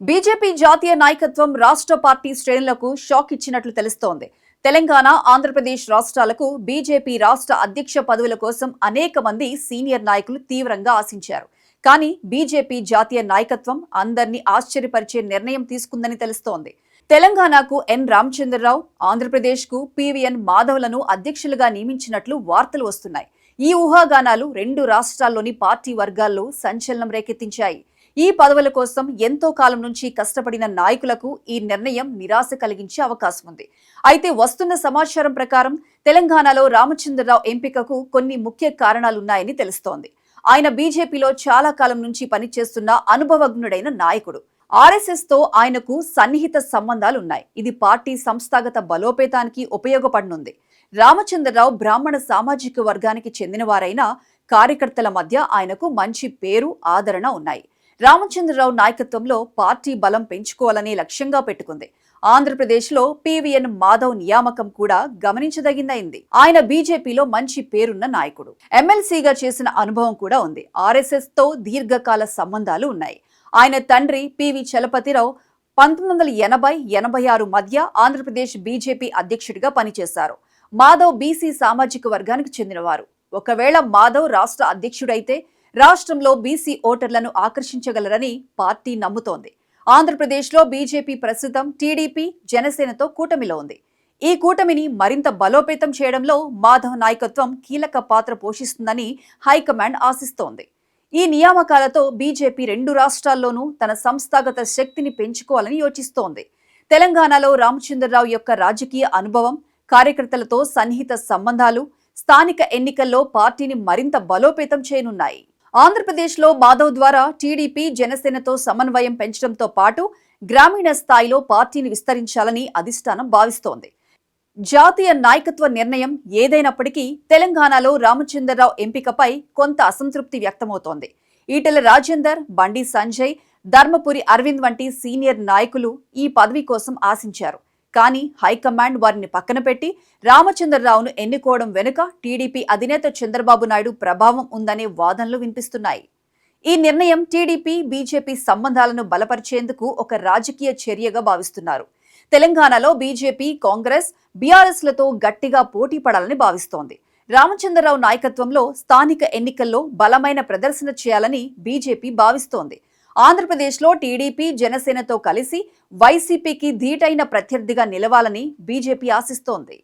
BJP జాతీయ నాయకత్వం రాష్ట్ర పార్టీ శ్రేణులకు షాక్ ఇచ్చినట్లు తెలుస్తోంది. తెలంగాణ, ఆంధ్రప్రదేశ్ రాష్ట్రాలకు బీజేపీ రాష్ట్ర అధ్యక్ష పదవుల కోసం అనేక మంది సీనియర్ నాయకులు తీవ్రంగా ఆశించారు. కానీ బీజేపీ జాతీయ నాయకత్వం అందరినీ ఆశ్చర్యపరిచే నిర్ణయం తీసుకుందని తెలుస్తోంది. తెలంగాణకు ఎన్ రామచంద్రరావు, ఆంధ్రప్రదేశ్కు పివిఎన్ మాధవ్లను అధ్యక్షులుగా నియమించినట్లు వార్తలు వస్తున్నాయి. ఈ ఊహాగానాలు రెండు రాష్ట్రాల్లోని పార్టీ వర్గాల్లో సంచలనం రేకెత్తించాయి. ఈ పదవుల కోసం ఎంతో కాలం నుంచి కష్టపడిన నాయకులకు ఈ నిర్ణయం నిరాశ కలిగించే అవకాశం ఉంది. అయితే వస్తున్న సమాచారం ప్రకారం తెలంగాణలో రామచంద్రరావు ఎంపికకు కొన్ని ముఖ్య కారణాలున్నాయని తెలుస్తోంది. ఆయన బీజేపీలో చాలా కాలం నుంచి పనిచేస్తున్న అనుభవజ్ఞుడైన నాయకుడు. ఆర్ఎస్ఎస్ తో ఆయనకు సన్నిహిత సంబంధాలున్నాయి. ఇది పార్టీ సంస్థాగత బలోపేతానికి ఉపయోగపడనుంది. రామచంద్రరావు బ్రాహ్మణ సామాజిక వర్గానికి చెందినవారైన కార్యకర్తల మధ్య ఆయనకు మంచి పేరు, ఆదరణ ఉన్నాయి. రామచంద్రరావు నాయకత్వంలో పార్టీ బలం పెంచుకోవాలనే లక్ష్యంగా పెట్టుకుంది. ఆంధ్రప్రదేశ్లో పివిఎన్ మాధవ్ నియామకం కూడా గమనించదగిందైంది. ఆయన బీజేపీలో మంచి పేరున్న నాయకుడు. ఎమ్మెల్సీగా చేసిన అనుభవం కూడా ఉంది. ఆర్ఎస్ఎస్ తో దీర్ఘకాల సంబంధాలు ఉన్నాయి. ఆయన తండ్రి పివి చలపతిరావు 1980-86 మధ్య ఆంధ్రప్రదేశ్ బీజేపీ అధ్యక్షుడిగా పనిచేశారు. మాధవ్ బీసీ సామాజిక వర్గానికి చెందినవారు. ఒకవేళ మాధవ్ రాష్ట్ర అధ్యక్షుడైతే రాష్ట్రంలో బీసీ ఓటర్లను ఆకర్షించగలరని పార్టీ నమ్ముతోంది. ఆంధ్రప్రదేశ్లో బీజేపీ ప్రస్తుతం టీడీపీ, జనసేనతో కూటమిలో ఉంది. ఈ కూటమిని మరింత బలోపేతం చేయడంలో మాధవ్ నాయకత్వం కీలక పాత్ర పోషిస్తుందని హైకమాండ్ ఆశిస్తోంది. ఈ నియామకాలతో బీజేపీ రెండు రాష్ట్రాల్లోనూ తన సంస్థాగత శక్తిని పెంచుకోవాలని యోచిస్తోంది. తెలంగాణలో రామచంద్రరావు యొక్క రాజకీయ అనుభవం, కార్యకర్తలతో సన్నిహిత సంబంధాలు స్థానిక ఎన్నికల్లో పార్టీని మరింత బలోపేతం చేయనున్నాయి. ఆంధ్రప్రదేశ్లో మాధవ్ ద్వారా టీడీపీ, జనసేనతో సమన్వయం పెంచడంతో పాటు గ్రామీణ స్థాయిలో పార్టీని విస్తరించాలని అధిష్టానం భావిస్తోంది. జాతీయ నాయకత్వ నిర్ణయం ఏదైనప్పటికీ తెలంగాణలో రామచంద్రరావు ఎంపికపై కొంత అసంతృప్తి వ్యక్తమవుతోంది. ఈటెల రాజేందర్, బండి సంజయ్, ధర్మపురి అరవింద్ వంటి సీనియర్ నాయకులు ఈ పదవి కోసం ఆశించారు. కానీ హైకమాండ్ వారిని పక్కన పెట్టి రామచంద్రరావును ఎన్నుకోవడం వెనుక టీడీపీ అధినేత చంద్రబాబు నాయుడు ప్రభావం ఉందనే వాదనలు వినిపిస్తున్నాయి. ఈ నిర్ణయం టీడీపీ, బీజేపీ సంబంధాలను బలపరిచేందుకు ఒక రాజకీయ చర్యగా భావిస్తున్నారు. తెలంగాణలో బీజేపీ, కాంగ్రెస్, బీఆర్ఎస్లతో గట్టిగా పోటీ పడాలని భావిస్తోంది. రామచంద్రరావు నాయకత్వంలో స్థానిక ఎన్నికల్లో బలమైన ప్రదర్శన చేయాలని బీజేపీ భావిస్తోంది. ఆంధ్రప్రదేశ్లో టీడీపీ, జనసేనతో కలిసి వైసీపీకి ధీటైన ప్రత్యర్థిగా నిలవాలని బీజేపీ ఆశిస్తోంది.